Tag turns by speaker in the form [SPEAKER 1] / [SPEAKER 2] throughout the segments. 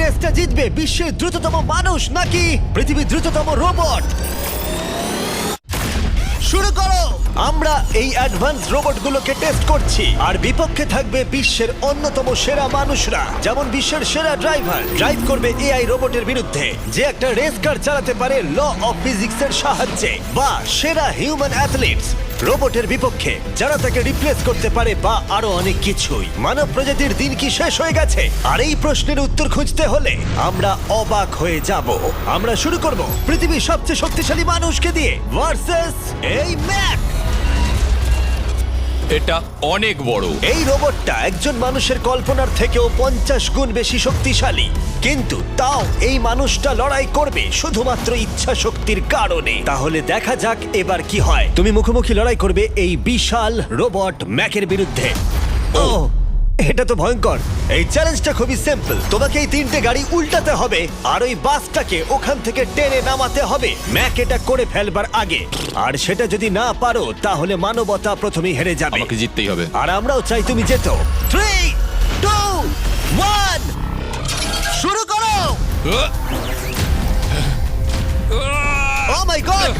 [SPEAKER 1] রেসটা জিতবে বিশ্বের দ্রুততম মানুষ নাকি পৃথিবীর দ্রুততম রোবট? শুরু করো। আমরা এই অ্যাডভান্স রোবটগুলোকে টেস্ট করছি আর বিপক্ষে থাকবে বিশ্বের অন্যতম সেরা মানুষরা, যেমন বিশ্বের সেরা ড্রাইভার ড্রাইভ করবে এআই রোবটের বিরুদ্ধে যে একটা রেস কার চালাতে পারে ল অফ ফিজিক্সের সাহায্যে, বা সেরা হিউম্যান অ্যাথলিটস রোবটের বিপক্ষে যারা তাকে রিপ্লেস করতে পারে, বা আরো অনেক কিছুই। মানব প্রজাতির দিন কি শেষ হয়ে গেছে? আর এই প্রশ্নের উত্তর খুঁজতে হলে আমরা অবাক হয়ে যাব। আমরা শুরু করব পৃথিবীর সবচেয়ে শক্তিশালী মানুষকে দিয়ে ভার্সেস এই ম্যাক।
[SPEAKER 2] এটা অনেক বড়।
[SPEAKER 1] এই রোবটটা একজন মানুষের কল্পনার থেকেও 50 গুণ বেশি শক্তিশালী, কিন্তু তাও এই মানুষটা লড়াই করবে শুধুমাত্র ইচ্ছা শক্তির কারণে। তাহলে দেখা যাক এবার কি হয়। তুমি মুখোমুখি লড়াই করবে এই বিশাল রোবট ম্যাকের বিরুদ্ধে। ও, এটা তো ভয়ঙ্কর। এই চ্যালেঞ্জটা খুবই সিম্পল। তোমাকে এই 3টে গাড়ি উল্টাতে হবে আর ওই বাসটাকে ওখান থেকে টেনে নামাতে হবে ম্যাক এটা করে ফেলবার আগে। আর সেটা যদি না পারো তাহলে মানবতা প্রথমেই হেরে যাবে।
[SPEAKER 2] আমাকে জিততেই হবে।
[SPEAKER 1] আর আমরাও চাই তুমি যেতো। 3, 2, 1 শুরু করো। ও মাই গড,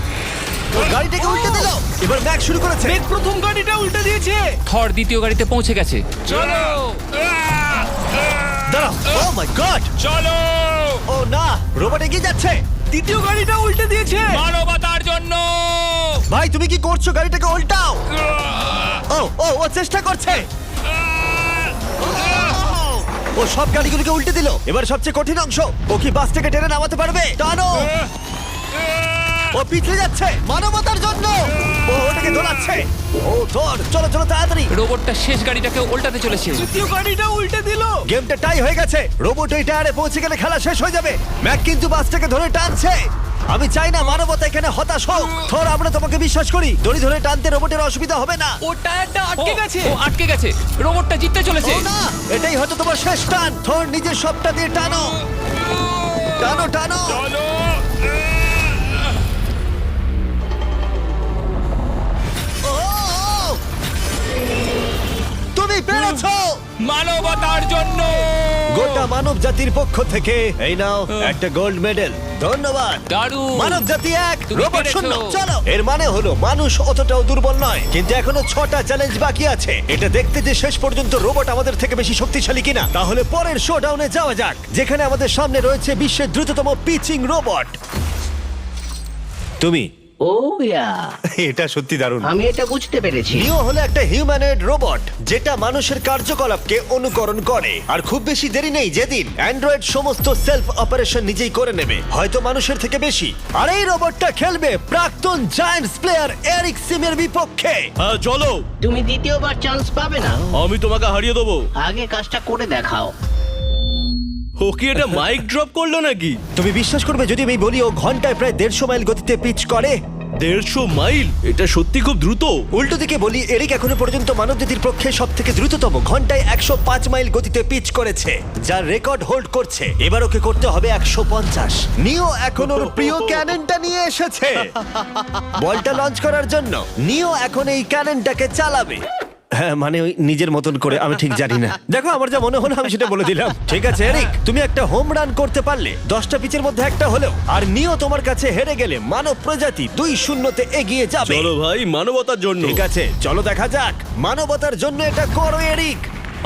[SPEAKER 1] গাড়িটাকে উল্টে দিল। এবার ম্যাক শুরু করেছে।
[SPEAKER 3] প্রথম গাড়িটা উল্টে দিয়েছে।
[SPEAKER 4] থর দ্বিতীয় গাড়িতে পৌঁছে গেছে।
[SPEAKER 2] চলো
[SPEAKER 1] দাঁড়াও। ও মাই গড,
[SPEAKER 2] চলো।
[SPEAKER 1] ও না, রোবট এগিয়ে যাচ্ছে।
[SPEAKER 3] দ্বিতীয় গাড়িটা উল্টে দিয়েছে।
[SPEAKER 2] মানবতার জন্য।
[SPEAKER 1] ভাই তুমি কি করছো? গাড়িটাকে উল্টাও। ও ও ও চেষ্টা করছে। ও সব গাড়িগুলোকে উল্টে দিল। এবার সবচেয়ে কঠিন অংশ, ও কি বাসটাকে টেনে নামাতে পারবে? টানো। ও পিছলে যাচ্ছে মানবতার জন্য। ও ওটাকে দোলাচ্ছে। ও ধর, চলো চলো তাড়াতাড়ি।
[SPEAKER 4] রোবটটা শেষ গাড়িটাকে উল্টাতে চলেছে।
[SPEAKER 3] তৃতীয় গাড়িটা উল্টে দিল।
[SPEAKER 1] গেমটা টাই হয়ে গেছে। রোবট ওই টায়ারে পৌঁছে গেলে খেলা শেষ হয়ে যাবে। ম্যাক কিন্তু বাসটাকে ধরে টানছে। আমি চাই না মানবতা এখানে হতাশ হোক। থর, আমরা তোমাকে বিশ্বাস করি। দড়ি ধরে টানতে রোবটের অসুবিধা হবে না।
[SPEAKER 3] ও টায়ারটা আটকে গেছে।
[SPEAKER 4] ও আটকে গেছে। রোবটটা জিততে চলেছে।
[SPEAKER 1] ও না, এটাই হয়তো তোমার শেষ টান। থর নিজের সবটা দিয়ে টানো। টানো টানো।
[SPEAKER 2] চলো।
[SPEAKER 1] ও, তুমি পেরেছো।
[SPEAKER 2] মানবতার জন্য।
[SPEAKER 1] গোটা মানব জাতির পক্ষ থেকে এই নাও একটা গোল্ড মেডেল। ধন্যবাদ।
[SPEAKER 4] দারুণ।
[SPEAKER 1] মানব জাতি এক,
[SPEAKER 4] তুমি
[SPEAKER 1] রোবট
[SPEAKER 4] পেরেছো।
[SPEAKER 1] শূন্য। চলো। এর মানে হলো মানুষ অতটাও দুর্বল নয়, কিন্তু এখনো 6টা চ্যালেঞ্জ বাকি আছে। এটা দেখতে যে শেষ পর্যন্ত রোবট আমাদের থেকে বেশি শক্তিশালী কিনা। তাহলে পরের শোডাউনে যাওয়া যাক, যেখানে আমাদের সামনে রয়েছে বিশ্বের দ্রুততম পিচিং রোবট। তুমি
[SPEAKER 5] ও ইয়া,
[SPEAKER 1] এটা সত্যি দারুণ।
[SPEAKER 5] আমি এটা বুঝতে পেরেছি।
[SPEAKER 1] নিও হলো একটা হিউম্যানয়েড রোবট যেটা মানুষের কার্যকলাপকে অনুকরণ করে। আর খুব বেশি দেরি নেই যেদিন অ্যান্ড্রয়েড সমস্ত সেলফ অপারেশন নিজেই করে নেবে, হয়তো মানুষের থেকে বেশি। আর এই রোবটটা খেলবে প্রাক্তন জায়ান্টস প্লেয়ার এরিক সিমের বিপক্ষে।
[SPEAKER 3] হ্যাঁ চলো,
[SPEAKER 5] তুমি দ্বিতীয়বার চান্স পাবে না।
[SPEAKER 3] আমি তোমাকে হারিয়ে দেবো।
[SPEAKER 5] আগে কাজটা করে দেখাও।
[SPEAKER 3] ও কি এটা মাইক ড্রপ করলো নাকি?
[SPEAKER 1] তুমি বিশ্বাস করবে যদি আমি বলি ও ঘন্টায় প্রায় 150 মাইল গতিতে পিচ করে?
[SPEAKER 3] 150 মাইল? এটা সত্যি খুব দ্রুত।
[SPEAKER 1] উল্টো দিকে বলি, এরিক এখনো পর্যন্ত মানবজাতির পক্ষে সব থেকে দ্রুততম ঘন্টায় 105 মাইল গতিতে পিচ করেছে, যার রেকর্ড হোল্ড করছে। এবার ওকে করতে হবে 150। নিও এখন ওর প্রিয় ক্যাননটা নিয়ে এসেছে বলটা লঞ্চ করার জন্য। নিও এখন এই ক্যাননটাকে চালাবে। হ্যাঁ, মানে ওই নিজের মতন করে, আমি ঠিক জানি না। দেখো, আমার যা মনে হলো আমি সেটা বলে দিলাম। ঠিক আছে এরিক, তুমি একটা হোম রান করতে পারলে 10টা পিচের মধ্যে একটা হলেও, আর নিও তোমার কাছে হেরে গেলে মানব প্রজাতি 2-0 এগিয়ে যাবে।
[SPEAKER 3] চলো ভাই, মানবতার জন্য।
[SPEAKER 1] ঠিক আছে, চলো দেখা যাক। মানবতার জন্য এটা করো এরিক।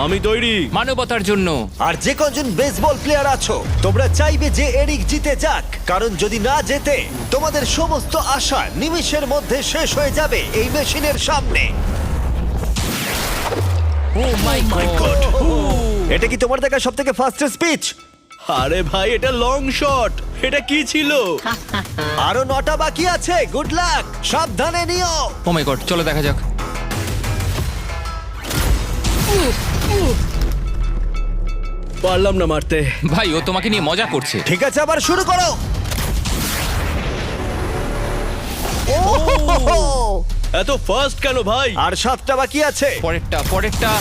[SPEAKER 3] আমি তৈরি।
[SPEAKER 4] মানবতার জন্য।
[SPEAKER 1] আর যে কজন বেসবল প্লেয়ার আছো, তোমরা চাইবে যে এরিক জিতে যাক, কারণ যদি না জেতে তোমাদের সমস্ত আশা নিমিষের মধ্যে শেষ হয়ে যাবে এই মেশিনের সামনে।
[SPEAKER 4] ও মাই গড।
[SPEAKER 1] এটা কি তোমার দেখা সব থেকে ফাস্টেস্ট স্পিচ?
[SPEAKER 3] আরে ভাই, এটা লং শট। এটা কি ছিল?
[SPEAKER 1] আরো 9টা বাকি আছে। গুড লাক, সাবধানে নিও।
[SPEAKER 4] ও মাই গড, চলো দেখা যাক।
[SPEAKER 3] পারলাম না মারতে।
[SPEAKER 4] ভাই, ও তোমাকে নিয়ে মজা করছে।
[SPEAKER 1] ঠিক আছে, আবার শুরু করো।
[SPEAKER 3] এত ফাস্ট কেন ভাই?
[SPEAKER 1] আর 7টা বাকি আছে।
[SPEAKER 4] পরেরটা।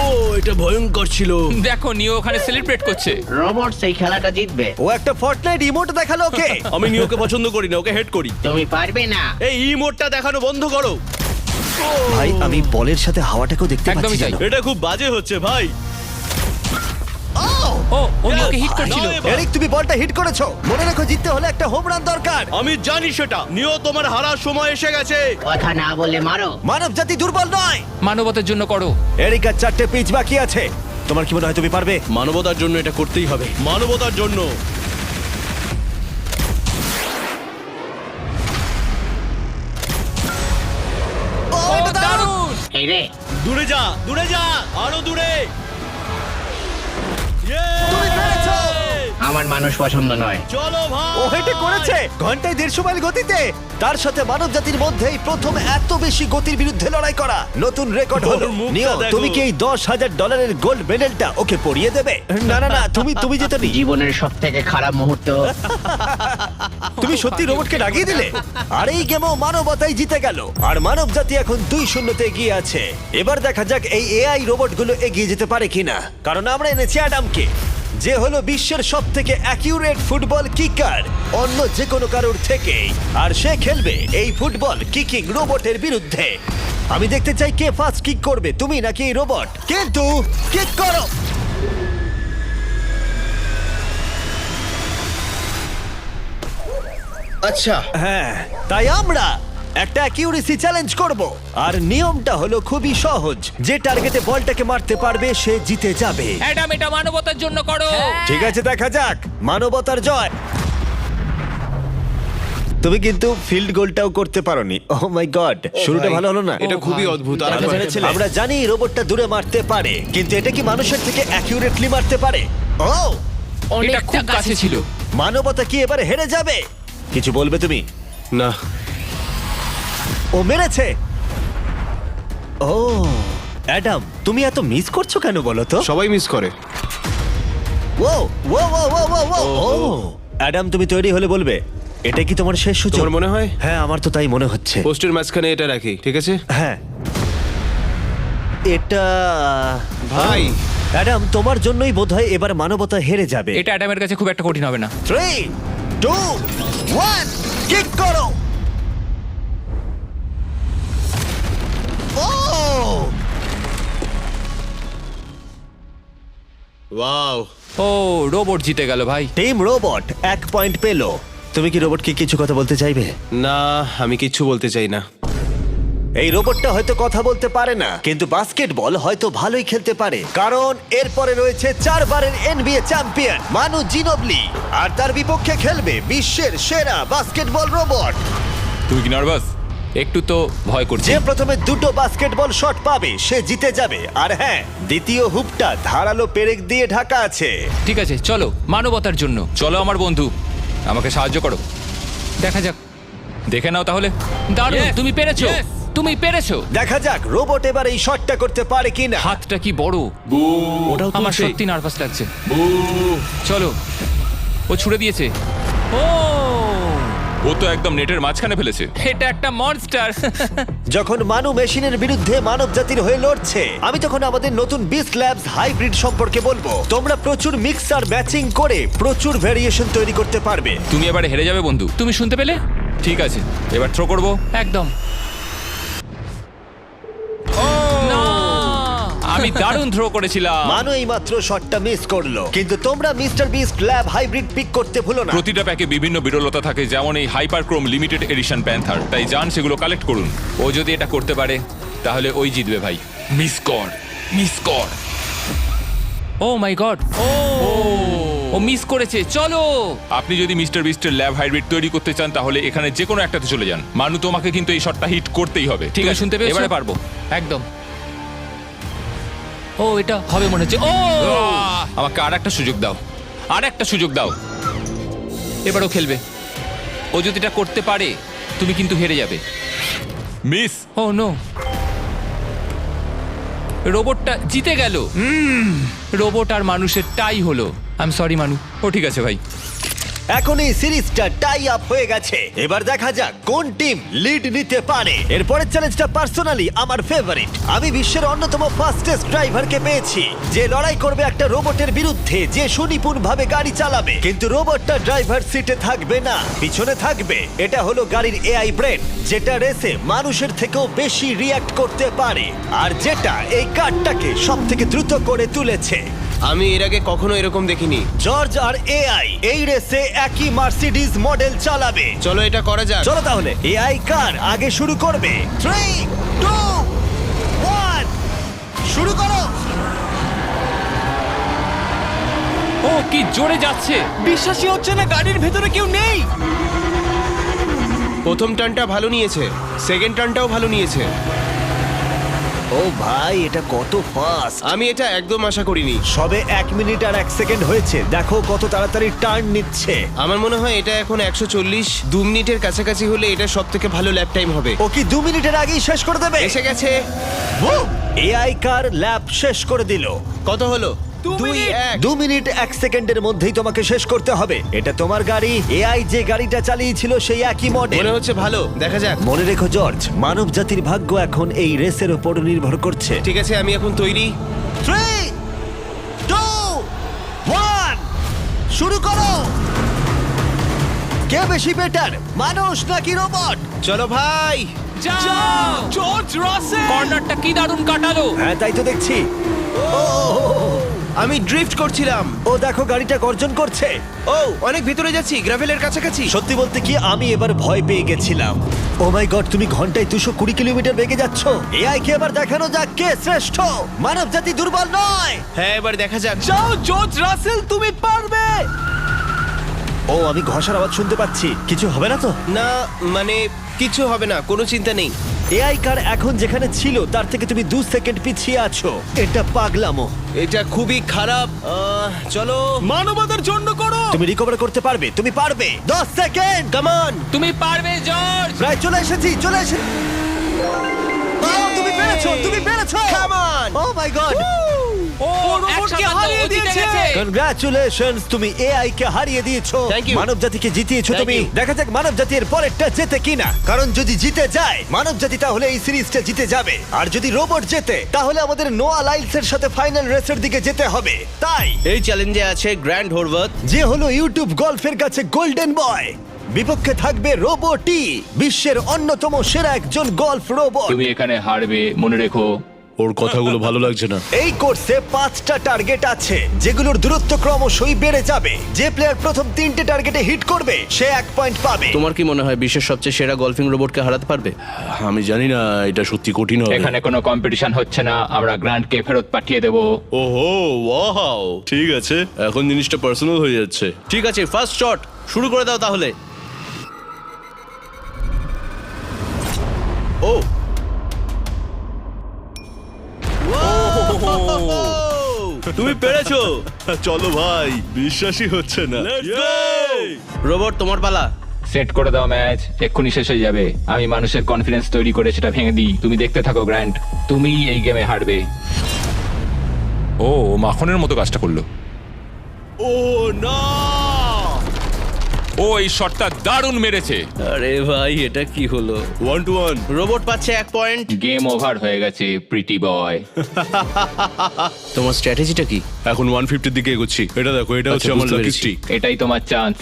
[SPEAKER 3] ও, এটা ভয়ঙ্কর ছিল।
[SPEAKER 4] দেখো, নিও ওখানে সেলিব্রেট করছে।
[SPEAKER 5] রোবট সেই খেলাটা জিতবে।
[SPEAKER 1] ও একটা ফর্টনাইট ইমোট দেখালো ওকে।
[SPEAKER 3] আমি নিওকে পছন্দ করি না, ওকে হেড করি।
[SPEAKER 5] তুমি পারবে না।
[SPEAKER 3] এই ইমোটটা দেখানো বন্ধ করো।
[SPEAKER 1] ভাই, আমি বলের সাথে হাওয়াটাকেও দেখতে
[SPEAKER 4] একদমই
[SPEAKER 1] পাচ্ছি
[SPEAKER 4] তাই।
[SPEAKER 1] জানো।
[SPEAKER 3] এটা খুব বাজে হচ্ছে ভাই।
[SPEAKER 4] ও ওকে হিট করছিল।
[SPEAKER 3] নাও এবার।
[SPEAKER 1] এরিক, তুমি বলটা হিট করেছো। মনে রেখো, জিততে হলে একটা হোম রান দরকার।
[SPEAKER 3] আমি জানি সেটা। নিও, তোমার হারার সময় এসে গেছে।
[SPEAKER 5] কথা না বলে মারো।
[SPEAKER 1] মানব জাতি দুর্বল নয়।
[SPEAKER 4] মানবতার জন্য করো।
[SPEAKER 1] এরিক, আর 4টে পিচ বাকি আছে। তোমার কি মনে হয় তুমি পারবে?
[SPEAKER 3] মানবতার জন্য এটা করতেই হবে। মানবতার জন্য।
[SPEAKER 1] ও, এটা দারুণ!
[SPEAKER 5] এই রে,
[SPEAKER 3] দূরে যা, দূরে যা, আরো দূরে।
[SPEAKER 1] তুমি পেরেছো!
[SPEAKER 5] আমার মানুষ পছন্দ নয়।
[SPEAKER 3] চলো ভাই।
[SPEAKER 1] ও হেটে করেছে ঘন্টায় 150 মাইল গতিতে। তার সাথে মানব জাতির মধ্যেই প্রথম এত বেশি গতির বিরুদ্ধে লড়াই করা নতুন রেকর্ড হলো।
[SPEAKER 3] ওর মুখটা
[SPEAKER 1] নিও,
[SPEAKER 3] দেখো।
[SPEAKER 1] তুমি কি এই $10,000 গোল্ড মেডেলটা ওকে পরিয়ে দেবে? না না না, তুমি যেতে নি।
[SPEAKER 5] জীবনের সব থেকে খারাপ মুহূর্ত।
[SPEAKER 1] তুমি সত্যি রোবটকে ডাকিয়ে দিলে। আর এই গেমও মানবতাই জিতে গেল। আর মানব জাতি এখন 2-0 এগিয়ে আছে। এবার দেখা যাক এই এআই রোবটগুলো এগিয়ে যেতে পারে কিনা, কারণ আমরা এনেছি অ্যাডামকে, যে হলো বিশ্বের সব থেকে অ্যাকিউরেট ফুটবল কিকার অন্য যে কোনো কারোর থেকে। আর সে খেলবে এই ফুটবল কিকিং রোবটের বিরুদ্ধে। আমি দেখতে চাই কে ফার্স্ট কিক করবে, তুমি নাকি এই রোবট। কিন্তু কিক করো।
[SPEAKER 3] আচ্ছা,
[SPEAKER 1] হ্যাঁ, তাই আমরা একটা অ্যাকিউরেসি চ্যালেঞ্জ করব। আর নিয়মটা হলো খুবই সহজ, যে টার্গেটে বলটাকে মারতে পারবে সে জিতে যাবে।
[SPEAKER 4] অ্যাডাম, এটা মানবতার জন্য করো।
[SPEAKER 1] ঠিক আছে, দেখা যাক মানবতার জয়। তুমি কিন্তু ফিল্ড গোলটাও করতে পারোনি। ওহ মাই গড, শুরুটা
[SPEAKER 3] ভাই,
[SPEAKER 1] ভালো হলো না।
[SPEAKER 3] এটা খুবই অদ্ভুত। আর
[SPEAKER 1] আমরা জেনেছিলাম। আমরা জানি রোবটটা দূরে মারতে পারে, কিন্তু এটা কি মানুষের থেকে অ্যাকিউরেটলি মারতে পারে? ও,
[SPEAKER 4] এটা খুব কাছে ছিল।
[SPEAKER 1] মানবতা কি এবারে হেরে যাবে? কিছু বলবে তুমি?
[SPEAKER 3] না,
[SPEAKER 1] ও মেরেছে। ও অ্যাডাম, তুমি এত মিস করছো কেন বলো তো?
[SPEAKER 3] সবাই মিস করে।
[SPEAKER 1] ও ও ও ও ও ও ও অ্যাডাম, তুমি তৈরি হলে বলবে। এটা কি তোমার শেষ সূচক?
[SPEAKER 3] তোমার মনে হয়?
[SPEAKER 1] হ্যাঁ, আমার তো তাই মনে হচ্ছে।
[SPEAKER 3] পোস্টের মাঝখানে এটা রাখি, ঠিক আছে?
[SPEAKER 1] হ্যাঁ, এটা
[SPEAKER 3] ভাই।
[SPEAKER 1] অ্যাডাম, তোমার জন্যই বোধহয় এবার মানবতা হেরে যাবে।
[SPEAKER 4] এটা অ্যাডামের কাছে খুব একটা কঠিন হবে না।
[SPEAKER 1] 3, 2, 1, কিক করো। ও,
[SPEAKER 3] ওয়াও।
[SPEAKER 4] ও, রোবট জিতে গেল ভাই।
[SPEAKER 1] টিম রোবট 1 পয়েন্ট পেলো। তুমি কি রোবটকে কিছু কথা বলতে চাইবে?
[SPEAKER 3] না, আমি কিচ্ছু বলতে চাই না।
[SPEAKER 1] এই রোবটটা হয়তো কথা বলতে পারে না, কিন্তু বাস্কেটবল হয়তো ভালোই খেলতে পারে, কারণ এরপরে রয়েছে 4 বারের NBA চ্যাম্পিয়ন মানু জিনোবলি। আর তার বিপক্ষে খেলবে বিশ্বের সেরা বাস্কেটবল রোবট,
[SPEAKER 2] তুমি কি নার্ভাস?
[SPEAKER 4] একটু তো ভয় করছে।
[SPEAKER 1] যে প্রথমে 2টো বাস্কেটবল শট পাবে সে জিতে যাবে। আর হ্যাঁ, দ্বিতীয় হুপটা ধারালো পেরেক দিয়ে ঢাকা আছে।
[SPEAKER 4] ঠিক আছে, চলো মানবতার জন্য। চলো আমার বন্ধু, আমাকে সাহায্য করো। দেখা যাক, দেখে নাও তাহলে। দারুণ,
[SPEAKER 2] Yes,
[SPEAKER 4] তুমি পেরেছো।
[SPEAKER 2] yes.
[SPEAKER 4] তুমি পেরেছো।
[SPEAKER 1] দেখা যাক রোবট এবার এই শটটা করতে পারে কিনা।
[SPEAKER 4] হাতটা কি বড়।
[SPEAKER 3] ওটাও
[SPEAKER 4] আমার
[SPEAKER 3] তুলছে।
[SPEAKER 4] সত্যি নার্ভাস লাগছে। চলো, ও ছুড়ে দিয়েছে। ও,
[SPEAKER 2] ও তো একদম নেটের মাঝখানে ফেলেছে।
[SPEAKER 4] এটা একটা মনস্টার।
[SPEAKER 1] যখন মানু মেশিনের বিরুদ্ধে মানব জাতির হয়ে লড়ছে, আমি তখন আমাদের নতুন বিস্ট ল্যাবস হাইব্রিড সম্পর্কে বলবো। তোমরা প্রচুর মিক্সার ম্যাচিং করে প্রচুর ভেরিয়েশন তৈরি করতে পারবে।
[SPEAKER 2] তুমি এবারে হেরে যাবে বন্ধু।
[SPEAKER 4] তুমি শুনতে পেলে?
[SPEAKER 2] ঠিক আছে, এবার থ্রো করবো।
[SPEAKER 4] একদম। না,
[SPEAKER 2] আমি দারুণ থ্রো করেছিলাম।
[SPEAKER 1] মানু এই মাত্র শটটা মিস করলো, কিন্তু তোমরা Mister Beast lab hybrid pick করতে ভুলো না।
[SPEAKER 2] প্রতিটা প্যাকে বিভিন্ন বিরলতা থাকে, যেমন এই হাইপারক্রোম লিমিটেড এডিশন প্যান্থার। তাই যান সেগুলো কালেক্ট করুন।
[SPEAKER 4] ও যদি এটা করতে পারে তাহলে ওই জিতবে ভাই।
[SPEAKER 2] মিস কর, মিস কর।
[SPEAKER 4] ও মাই গড, ও মিস করেছে। চলো,
[SPEAKER 2] আপনি যদি মিস্টার বিস্টের ল্যাব হাইব্রিড তৈরি করতে চান তাহলে এখানে যে কোনো একটাতে চলে যান। মানু, তোমাকে কিন্তু এই শটটা হিট করতেই হবে।
[SPEAKER 4] ঠিক আছে, শুনতে পেয়েছো?
[SPEAKER 2] এবারে পারবো।
[SPEAKER 4] একদম। ও, এটা হবে মনে হচ্ছে। ও,
[SPEAKER 2] আমাকে আর একটা সুযোগ দাও, আর একটা সুযোগ দাও।
[SPEAKER 4] এবারও খেলবে। ও যদি এটা করতে পারে তুমি কিন্তু হেরে যাবে।
[SPEAKER 2] মিস।
[SPEAKER 4] ও নো, রোবটটা জিতে গেল। রোবট আর মানুষের টাই হলো। আই এম সরি মানু। ও ঠিক আছে ভাই।
[SPEAKER 1] এখন এই সিরিজটা টাই আপ হয়ে গেছে। এবার দেখা যাক কোন টিম লিড নিতে পারে। এরপরের চ্যালেঞ্জটা পার্সোনালি আমার ফেভারিট। আমি বিশ্বের অন্যতম ফাস্টেস্ট ড্রাইভারকে পেয়েছি, যে লড়াই করবে একটা রোবটের বিরুদ্ধে যে সুনিপুণভাবে গাড়ি চালাবে। কিন্তু রোবটটা ড্রাইভার সিটে থাকবে না, পিছনে থাকবে। এটা হলো গাড়ির এআই ব্রেন, যেটা রেসে মানুষের থেকেও বেশি রিয়্যাক্ট করতে পারে, আর যেটা এই কারটাকে সব থেকে দ্রুত করে তুলেছে।
[SPEAKER 6] আমি এর আগে কখনো এরকম দেখিনি।
[SPEAKER 1] জর্জ আর এআই এই রেসে একই মার্সিডিজ মডেল চালাবে।
[SPEAKER 6] চলো এটা করা যাক।
[SPEAKER 1] চলো তাহলে এআই কার আগে শুরু করবে। 3, 2, 1 শুরু করো।
[SPEAKER 4] ও কি জোরে যাচ্ছে!
[SPEAKER 3] বিশ্বাসই হচ্ছে না গাড়ির ভেতরে কেউ নেই।
[SPEAKER 6] প্রথম টার্নটা ভালো নিয়েছে, সেকেন্ড টার্নটাও ভালো নিয়েছে।
[SPEAKER 1] ও ভাই, এটা কত ফাস্ট!
[SPEAKER 6] আমি এটা একদম আশা করিনি।
[SPEAKER 1] সবে 1 মিনিট আর 1 সেকেন্ড হয়েছে, দেখো কত তাড়াতাড়ি টার্ন নিচ্ছে।
[SPEAKER 6] আমার মনে হয় এটা এখন 140, 2 মিনিটের কাছাকাছি হলে এটা সব থেকে ভালো ল্যাপ টাইম হবে।
[SPEAKER 1] ও কি 2 মিনিটের আগেই শেষ করে দেবে?
[SPEAKER 6] এসে গেছে।
[SPEAKER 1] এআই কার ল্যাব শেষ করে দিল।
[SPEAKER 6] কত হলো?
[SPEAKER 3] 2 মিনিট।
[SPEAKER 1] 2 মিনিট 1 সেকেন্ডের মধ্যেই তোমাকে শেষ করতে হবে। এটা তোমার গাড়ি। এআই যে গাড়িটা চালিয়েছিল সেই একই মডেল।
[SPEAKER 6] মনে হচ্ছে ভালো, দেখা যাক।
[SPEAKER 1] মনে রেখো জর্জ, মানব জাতির ভাগ্য এখন এই রেসের উপর নির্ভর করছে।
[SPEAKER 6] ঠিক আছে, আমি এখন তৈরি।
[SPEAKER 1] 3, 2, 1 শুরু করো। কে বেশি বেটার, মানুষ নাকি রোবট?
[SPEAKER 6] চলো ভাই।
[SPEAKER 4] যাও!
[SPEAKER 3] জর্জ রাসেল।
[SPEAKER 4] কর্নারটা কি দারুণ কাটালো!
[SPEAKER 1] হ্যাঁ, তাই তো দেখছি।
[SPEAKER 6] আমি ড্রিফট করছিলাম।
[SPEAKER 1] ও দেখো, গাড়িটা গর্জন করছে।
[SPEAKER 6] ও অনেক ভিতরে যাচ্ছি, গ্রাভেলের কাছাকাছি।
[SPEAKER 1] সত্যি বলতে কি, আমি এবার ভয় পেয়ে গেছিলাম। ও মাই গড, তুমি ঘন্টায় 220 কিলোমিটার বেগে যাচ্ছ। এআই কে এবার দেখানো যাক কে শ্রেষ্ঠ। মানব জাতি দুর্বল নয়।
[SPEAKER 6] হ্যাঁ, এবার দেখা যাক।
[SPEAKER 3] যাও জর্জ রাসেল, তুমি পারবে।
[SPEAKER 1] ও, আমি ঘষার আওয়াজ শুনতে পাচ্ছি। কিছু হবে না তো?
[SPEAKER 6] না, মানে কিছু হবে না, কোনো চিন্তা নেই।
[SPEAKER 1] এআই কার এখন যেখানে ছিল তার থেকে তুমি 2 সেকেন্ড পিছিয়ে আছো। এটা পাগলামো।
[SPEAKER 6] এটা খুবই খারাপ। চলো।
[SPEAKER 3] মানবতার জন্য করো।
[SPEAKER 1] তুমি রিকভার করতে পারবে, তুমি পারবে। 10 সেকেন্ড।
[SPEAKER 6] Come on.
[SPEAKER 4] তুমি পারবে জর্জ!
[SPEAKER 1] প্রায় চলে এসেছি, চলে এসেছি। তুমি পেরেছো, তুমি পেরেছো।
[SPEAKER 6] Come on!
[SPEAKER 1] Oh my god.
[SPEAKER 4] ও
[SPEAKER 3] রোবটকে
[SPEAKER 4] একসাথে
[SPEAKER 3] হারিয়ে
[SPEAKER 4] ও জিতে
[SPEAKER 3] দিয়েছে।
[SPEAKER 4] গেছে।
[SPEAKER 1] কনগ্রাচুলেশনস, তুমি এআই কে হারিয়ে দিয়েছো।
[SPEAKER 6] Thank you.
[SPEAKER 1] মানব জাতিকে জিতিয়েছো
[SPEAKER 6] Thank
[SPEAKER 1] তুমি।
[SPEAKER 6] you.
[SPEAKER 1] দেখা যাক মানব জাতির পরেরটা জেতে কিনা। কারণ যদি জিতে যায় মানব জাতি, তাহলে এই সিরিজটা জিতে যাবে। আর যদি রোবট জেতে, তাহলে আমাদের নোয়া লাইলসের সাথে ফাইনাল রেসের দিকে যেতে হবে। তাই
[SPEAKER 6] এই চ্যালেঞ্জে আছে গ্র্যান্ড হোরভাত।
[SPEAKER 1] যে হলো ইউটিউব গল্ফের কাছে গোল্ডেন বয়, বিপক্ষে থাকবে রোবটই, বিশ্বের অন্যতম সেরা একজন গল্ফ রোবট।
[SPEAKER 4] তুমি এখানে হারবে, মনে রেখো।
[SPEAKER 7] ওর কথাগুলো ভালো লাগছে না।
[SPEAKER 1] এই কোর্সে 5টা টার্গেট আছে, যেগুলোর দূরত্ব ক্রমশই বেড়ে যাবে। যে প্লেয়ার প্রথম 3টে টার্গেটে হিট করবে সে 1 পয়েন্ট পাবে।
[SPEAKER 3] তোমার কি মনে হয় বিশ্বের সবচেয়ে সেরা গলফিং রোবটকে হারাতে পারবে?
[SPEAKER 7] আমি জানি না, এটা সত্যি কঠিন হবে।
[SPEAKER 4] এখানে কোনো কম্পিটিশন হচ্ছে না, আমরা গ্র্যান্ডকে ফেরত পাঠিয়ে দেবো।
[SPEAKER 7] ওহো, ওয়াও, ঠিক আছে, এখন জিনিসটা পার্সোনাল হয়ে যাচ্ছে।
[SPEAKER 3] ঠিক আছে, ফার্স্ট শট শুরু করে দাও তাহলে। ও তুমি পেরেছো।
[SPEAKER 7] চলো ভাই, বিশ্বাসই হচ্ছে না।
[SPEAKER 3] রোবট, তোমার পালা।
[SPEAKER 4] সেট করে দাও ম্যাচ, এক্ষুনি শেষ হয়ে যাবে। আমি মানুষের কনফিডেন্স তৈরি করে সেটা ভেঙে দিই। তুমি দেখতে থাকো গ্র্যান্ড, তুমি এই গেমে হারবে।
[SPEAKER 2] ও মাখনের মতো কাজটা করলো।
[SPEAKER 7] ও না!
[SPEAKER 2] ও এই শটটা দারুণ মেরেছে।
[SPEAKER 3] আরে ভাই, এটা কি হলো?
[SPEAKER 7] 1-1।
[SPEAKER 3] রোবট পাচ্ছে 1 পয়েন্ট।
[SPEAKER 4] গেম ওভার হয়ে গেছে, প্রিটি বয়।
[SPEAKER 3] তোমার স্ট্র্যাটেজিটা কি?
[SPEAKER 7] এখন 150 দিকে এগোচ্ছি। এটা দেখো, এটা হচ্ছে
[SPEAKER 3] আচ্ছা,
[SPEAKER 7] আমার
[SPEAKER 3] বুঝতে
[SPEAKER 7] লাকি
[SPEAKER 3] পেরেছি।
[SPEAKER 7] স্ট্রিক।
[SPEAKER 4] এটাই তোমার chance.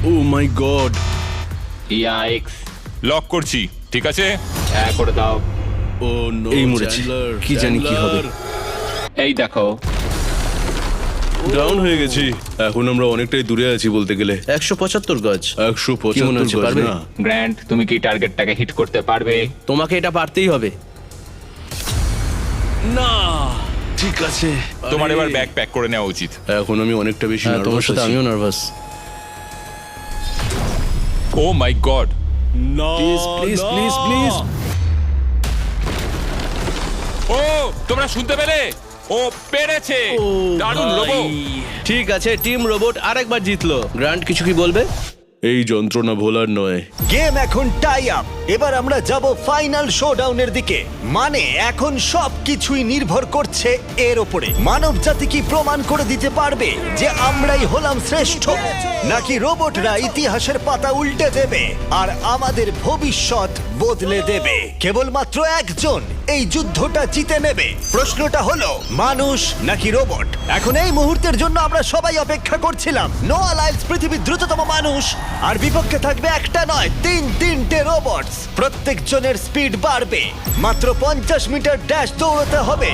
[SPEAKER 7] O my god.
[SPEAKER 4] Yikes!
[SPEAKER 2] Lock করছি, ঠিক আছে?
[SPEAKER 4] হ্যাঁ, করে দাও।
[SPEAKER 7] ও নো!
[SPEAKER 3] এই মরেছে। কি জানি কি হবে।
[SPEAKER 4] এই দেখো,
[SPEAKER 7] ডাউন হয়ে গেছি। এখন আমরা অনেকটাই দূরে আছি বলতে গেলে।
[SPEAKER 3] 175 গজ।
[SPEAKER 7] 175
[SPEAKER 3] হচ্ছে,
[SPEAKER 7] গজ
[SPEAKER 3] পারবে?
[SPEAKER 7] না।
[SPEAKER 4] গ্র্যান্ড, তুমি কি টার্গেটটাকে হিট করতে পারবে?
[SPEAKER 3] তোমাকে এটা পারতেই হবে।
[SPEAKER 7] না, ঠিক আছে।
[SPEAKER 2] তোমার
[SPEAKER 7] আরে,
[SPEAKER 2] এবার ব্যাগ প্যাক করে নেওয়া উচিত।
[SPEAKER 7] এখন আমি অনেকটা বেশি
[SPEAKER 3] হ্যাঁ, তোমার
[SPEAKER 7] নার্ভাস
[SPEAKER 3] সাথে
[SPEAKER 7] আছি।
[SPEAKER 3] আমিও নার্ভাস।
[SPEAKER 2] Oh my god!
[SPEAKER 7] না,
[SPEAKER 3] প্লিজ
[SPEAKER 7] না।
[SPEAKER 3] Please please.
[SPEAKER 2] ও তোমরা শুনতে পেলে? ও পেরেছে! দারুণ রোবট!
[SPEAKER 3] ঠিক আছে, টিম রোবট আরেকবার জিতলো। গ্র্যান্ড, কিছু কি বলবে?
[SPEAKER 7] এই যন্ত্রণা ভোলার নয়।
[SPEAKER 1] গেম এখন টাই আপ। এবার আমরা যাব ফাইনাল শোডাউনের দিকে। মানে এখন সবকিছুই নির্ভর করছে এর উপরে। মানব জাতি কি প্রমাণ করে দিতে পারবে যে আমরাই হলাম শ্রেষ্ঠ, নাকি রোবটরা ইতিহাসের পাতা উল্টে দেবে আর আমাদের ভবিষ্যৎ বদলে দেবে? কেবলমাত্র একজন এই যুদ্ধটা জিতে নেবে। প্রশ্নটা হলো মানুষ নাকি রোবট। এখন এই মুহূর্তের জন্য আমরা সবাই অপেক্ষা করছিলাম। নোয়া লাইলস পৃথিবীর দ্রুততম মানুষ, আর বিপক্ষে থাকবে একটা নয়, তিনটে রোবটস। প্রত্যেকজনের স্পিড বাড়বে। মাত্র 50 মিটার ড্যাশ দৌড়তে হবে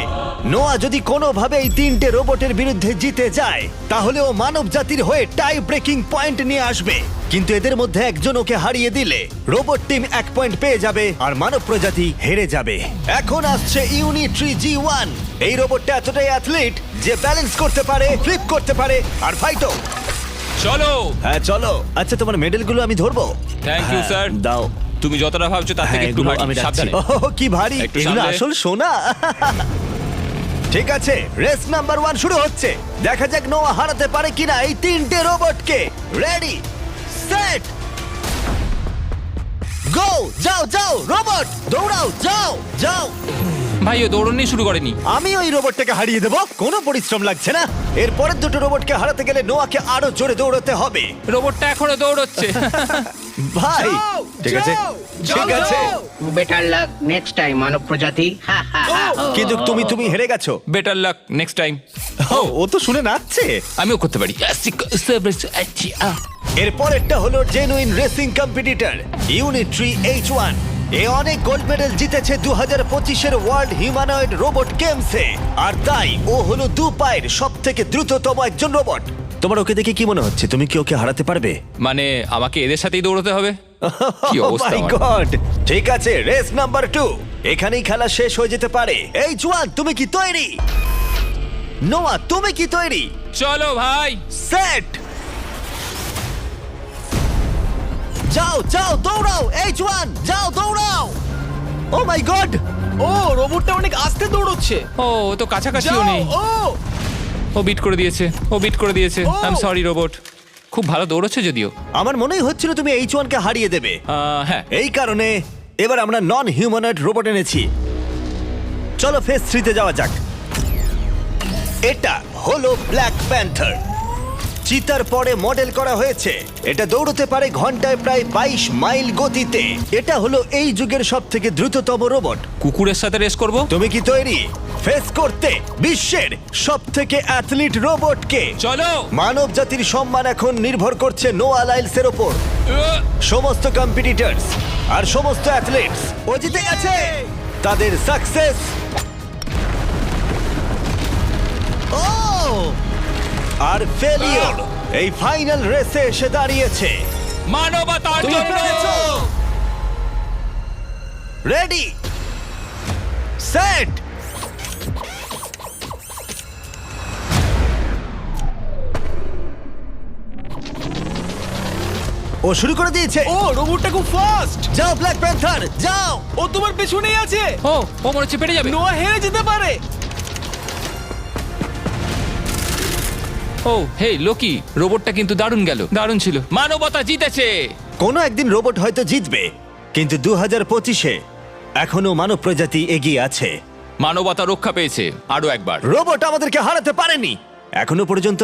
[SPEAKER 1] নোয়া যদি কোনোভাবে এই তিনটে রোবটের বিরুদ্ধে জিতে যায় তাহলে ও মানব জাতির হয়ে টাই ব্রেকিং পয়েন্ট নিয়ে আসবে, কিন্তু এদের মধ্যে একজন ওকে হারিয়ে দিলে রোবট টিম 1 পয়েন্ট পেয়ে যাবে আর মানব প্রজাতি হেরে যাবে। এখন আসছে ইউনিট্রি G1। এই রোবটটা এতটাই অ্যাথলিট যে ব্যালেন্স করতে পারে, ফ্লিপ করতে পারে আর ফাইটও।
[SPEAKER 2] চলো।
[SPEAKER 1] হ্যাঁ চলো। আচ্ছা তোমার মেডেলগুলো আমি ধরবো?
[SPEAKER 2] Thank you,
[SPEAKER 1] হ্যাঁ,
[SPEAKER 2] sir.
[SPEAKER 1] দাও।
[SPEAKER 2] তুমি যতটা ভাবছো তার থেকে
[SPEAKER 1] হ্যাঁ,
[SPEAKER 2] একটু
[SPEAKER 1] এগুলো
[SPEAKER 2] ভারী।
[SPEAKER 1] আমি রাখছি।
[SPEAKER 2] সাবধানে।
[SPEAKER 1] ওহ, কি ভারী,
[SPEAKER 2] একটু
[SPEAKER 1] এগুলো
[SPEAKER 2] সামলে।
[SPEAKER 1] আসল সোনা। ঠিক আছে, রেস নাম্বার 1 শুরু হচ্ছে। দেখা যাক নোয়া হারাতে পারে কিনা এই তিনটে রোবটকে। রেডি, সেট, গো! যাও যাও রোবট, দৌড়াও, যাও যাও।
[SPEAKER 4] ভাই ও দৌড়নি শুরু করেনি।
[SPEAKER 1] আমি ওই রোবটটাকে হারিয়ে দেবো, কোনো পরিশ্রম লাগছে না। এর পরের দুটো রোবটকে হারাতে গেলে নোয়াকে আরো জোরে দৌড়াতে হবে।
[SPEAKER 4] রোবটটা এখনো দৌড়চ্ছে।
[SPEAKER 1] ভাই ঠিক আছে, ঠিক আছে,
[SPEAKER 5] বেটার লাক নেক্সট টাইম মানব প্রজাতি। হা, হা, হা।
[SPEAKER 1] কিন্তু তুমি হেরে গেছো।
[SPEAKER 4] Better luck next time.
[SPEAKER 1] ও তো শুনে নাচছে।
[SPEAKER 4] আমিও করতে পারি।
[SPEAKER 1] এর পরেরটা হলো genuine racing competitor Unitree H1। এ অনেক গোল্ড মেডেল জিতেছে 2025-এর ওয়ার্ল্ড হিউম্যানয়েড রোবট গেমসে, আর তাই ও হলো 2 পায়ের সব থেকে দ্রুততম একজন রোবট। তোমার ওকে দেখে কি মনে হচ্ছে, তুমি কি ওকে হারাতে পারবে?
[SPEAKER 4] মানে আমাকে এদের সাথেই দৌড়তে হবে? কি অবস্থা
[SPEAKER 1] মাই
[SPEAKER 4] আমার।
[SPEAKER 1] গড! ঠিক আছে, রেস নাম্বার 2। এখানেই খেলা শেষ হয়ে যেতে পারে। H1 তুমি কি তৈরি? নোয়া তুমি কি তৈরি?
[SPEAKER 4] চলো ভাই।
[SPEAKER 1] সেট, যাও যাও দৌড়াও। H1 যাও দৌড়াও। ও মাই গড!
[SPEAKER 3] ও রোবটটা অনেক আস্তে দৌড়চ্ছে।
[SPEAKER 4] ও ও তো কাছাকাছিও
[SPEAKER 3] যাও,
[SPEAKER 4] নেই। ও বিট করে দিয়েছে, ও বিট করে দিয়েছে।
[SPEAKER 3] Oh!
[SPEAKER 4] I am sorry robot. খুব ভালো দৌড়চ্ছে যদিও।
[SPEAKER 1] আমার মনেই হচ্ছিল তুমি H1 কে হারিয়ে দেবে।
[SPEAKER 4] হ্যাঁ।
[SPEAKER 1] এই কারণে এবার আমরা নন হিউম্যানয়েড রোবট এনেছি। চলো ফেজ 3 তে যাওয়া যাক। এটা হলো ব্ল্যাক প্যান্থার। চিতার পরে মডেল করা হয়েছে। এটা দৌড়তে পারে ঘন্টায় প্রায় 22 মাইল গতিতে। এটা হলো এই যুগের সবথেকে দ্রুততম রোবট।
[SPEAKER 4] কুকুরের সাথে রেস করব।
[SPEAKER 1] তুমি কি তৈরি ফেস করতে বিশ্বের সবথেকে অ্যাথলিট রোবটকে?
[SPEAKER 4] চলো।
[SPEAKER 1] মানব জাতির সম্মান এখন নির্ভর করছে নোয়া লাইলসের ওপর। সমস্ত কম্পিটিটরস আর সমস্ত অ্যাথলিটস ও জিতে গেছে। তাদের সাকসেস ও আর ফেলিওর এই ফাইনাল রেসে এসে দাঁড়িয়েছে।
[SPEAKER 4] মানবতার
[SPEAKER 1] তুমি
[SPEAKER 4] জন্য।
[SPEAKER 1] পেরেছো। রেডি, সেট, ও শুরু করে দিয়েছে।
[SPEAKER 3] ও রোবটটা খুব ফাস্ট।
[SPEAKER 1] যাও ব্ল্যাক প্যান্থার যাও।
[SPEAKER 3] ও তোমার পেছনেই আছে।
[SPEAKER 4] ও ও মনে হচ্ছে পেরে যাবে।
[SPEAKER 3] নোয়া হেরে যেতে পারে।
[SPEAKER 4] ও হে লোকি, রোবটটা কিন্তু দারুণ গেল, দারুণ ছিল। মানবতা জিতেছে।
[SPEAKER 1] কোনো একদিন রোবট হয়তো জিতবে, কিন্তু 2025-এ এখনো মানব প্রজাতি এগিয়ে আছে।
[SPEAKER 4] মানবতা রক্ষা পেয়েছে আরো একবার।
[SPEAKER 1] রোবট আমাদেরকে হারাতে পারেনি এখনো পর্যন্ত।